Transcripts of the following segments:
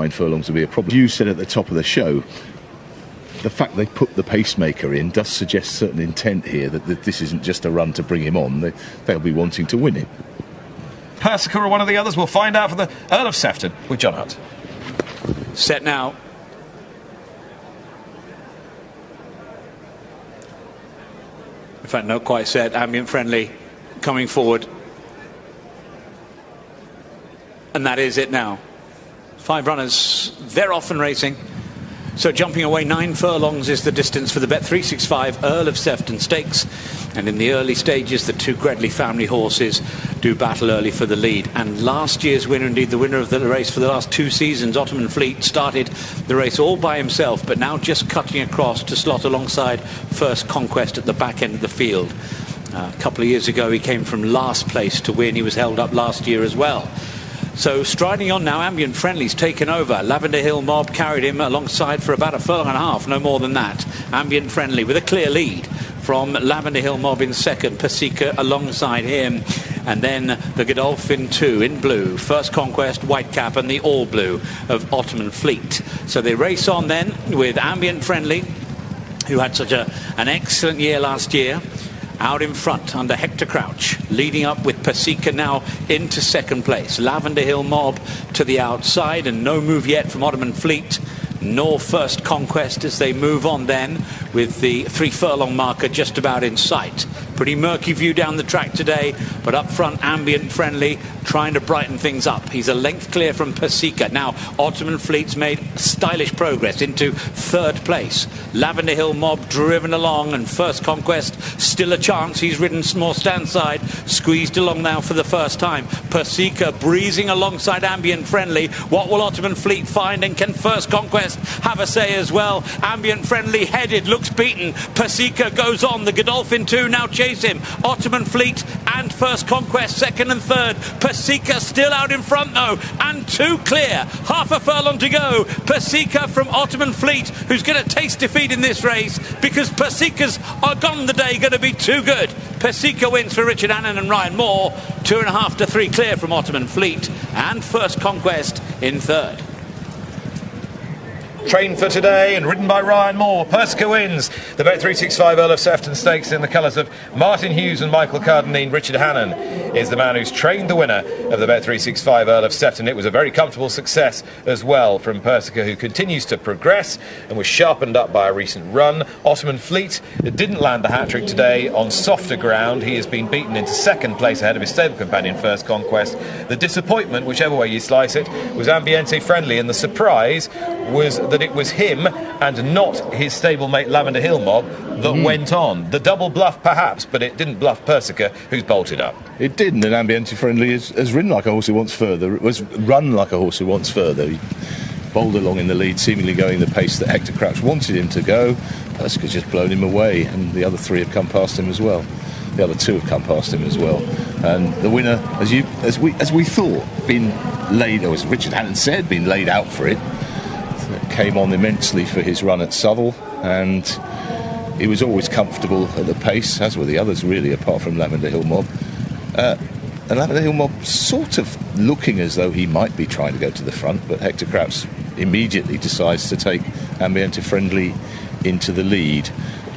9 furlongs will be a problem. You said at the top of the show, the fact they put the pacemaker in does suggest certain intent here, that this isn't just a run to bring him on. They'll be wanting to win it. Persica or one of the others, we'll find out for the Earl of Sefton with John Hutt. Set now. In fact, not quite set. Ambient Friendly coming forward. And that is it now. 5 runners, they're off and racing. So jumping away 9 furlongs is the distance for the Bet365 Earl of Sefton Stakes. And in the early stages, the 2 Gredley family horses do battle early for the lead. And last year's winner, indeed the winner of the race for the last 2 seasons, Ottoman Fleet, started the race all by himself, but now just cutting across to slot alongside First Conquest at the back end of the field. A couple of years ago, he came from last place to win. He was held up last year as well. So striding on now, Ambient Friendly's taken over. Lavender Hill Mob carried him alongside for about a furlong and a half, no more than that. Ambient Friendly with a clear lead from Lavender Hill Mob in second, Persica alongside him, and then the Godolphin 2 in blue, First Conquest, Whitecap, and the all blue of Ottoman Fleet. So they race on then with Ambient Friendly, who had such an excellent year last year, out in front under Hector Crouch, leading up with Persica now into second place. Lavender Hill Mob to the outside, and no move yet from Ottoman Fleet nor First Conquest as they move on then with the 3 furlong marker just about in sight. Pretty murky view down the track today, but up front Ambient Friendly trying to brighten things up. He's a length clear from Persica. Now Ottoman Fleet's made stylish progress into third place. Lavender Hill Mob driven along, and First Conquest still a chance. He's ridden more stand side, squeezed along now for the first time. Persica breezing alongside Ambient Friendly. What will Ottoman Fleet find, and can First Conquest have a say as well? Ambient Friendly headed, looks beaten. Persica goes on. The Godolphin 2 now chase him. Ottoman Fleet and First Conquest second and third. Persica still out in front though, and 2 clear. Half a furlong to go. Persica from Ottoman Fleet, who's going to taste defeat in this race because Persica's are gone the day going to be too good. Persica wins for Richard Hannon and Ryan Moore. 2.5 to 3 clear from Ottoman Fleet and First Conquest in third. Trained for today and ridden by Ryan Moore. Persica wins the Bet365 Earl of Sefton Stakes in the colours of Martin Hughes and Michael Cardinine. Richard Hannon is the man who's trained the winner of the Bet365 Earl of Sefton. It was a very comfortable success as well from Persica, who continues to progress and was sharpened up by a recent run. Ottoman Fleet didn't land the hat-trick today on softer ground. He has been beaten into second place ahead of his stable companion First Conquest. The disappointment, whichever way you slice it, was Ambiente Friendly, and the surprise was that it was him and not his stablemate Lavender Hill Mob that went on. The double bluff perhaps, but it didn't bluff Persica, who's bolted up. It didn't, and Ambiente Friendly has ridden like a horse who wants further. It was run like a horse who wants further. He bowled along in the lead, seemingly going the pace that Hector Crouch wanted him to go. Persica's just blown him away, and the other 3 have come past him as well. The other 2 have come past him as well. And the winner, as we thought, been laid, or as Richard Hannon said, been laid out for it. Came on immensely for his run at Southall, and he was always comfortable at the pace, as were the others really, apart from Lavender Hill Mob. And Lavender Hill Mob sort of looking as though he might be trying to go to the front, but Hector Crouch immediately decides to take Ambiente Friendly into the lead.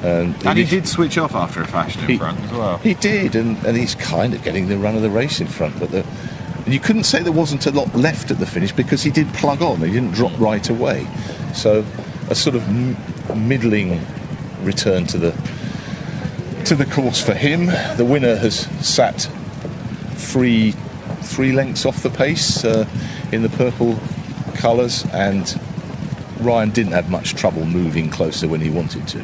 And he did switch off after a fashion in front as well. He did, and he's kind of getting the run of the race in front, but you couldn't say there wasn't a lot left at the finish because he did plug on. He didn't drop right away. So a sort of middling return to the course for him. The winner has sat three lengths off the pace in the purple colours, and Ryan didn't have much trouble moving closer when he wanted to.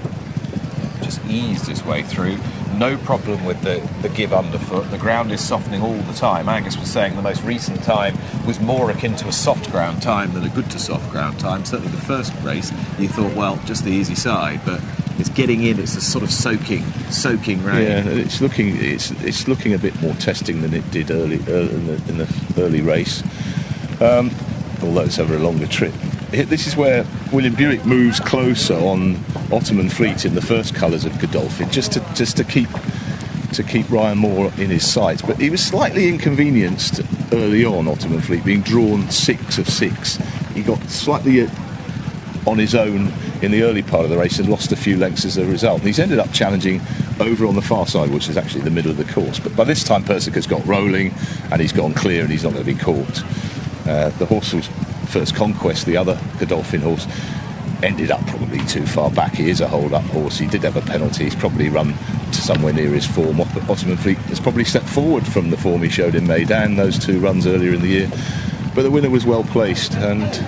Just eased his way through. No problem with the give underfoot. The ground is softening all the time. Angus was saying the most recent time was more akin to a soft ground time than a good to soft ground time. Certainly the first race, you thought, well, just the easy side, but it's getting in. It's a sort of soaking rain. Yeah, it's looking a bit more testing than it did early in the early race. Although it's over a longer trip. This is where William Buick moves closer on Ottoman Fleet in the first colours of Godolphin, just to keep Ryan Moore in his sights. But he was slightly inconvenienced early on, Ottoman Fleet, being drawn 6 of 6 he got slightly on his own in the early part of the race and lost a few lengths as a result. He's ended up challenging over on the far side, which is actually the middle of the course. But by this time, Persica's got rolling and he's gone clear and he's not going to be caught. The horse was First Conquest, the other Godolphin horse, ended up probably too far back. He is a hold-up horse. He did have a penalty. He's probably run to somewhere near his form. Ottoman Fleet has probably stepped forward from the form he showed in Meydan, those two runs earlier in the year. But the winner was well placed, and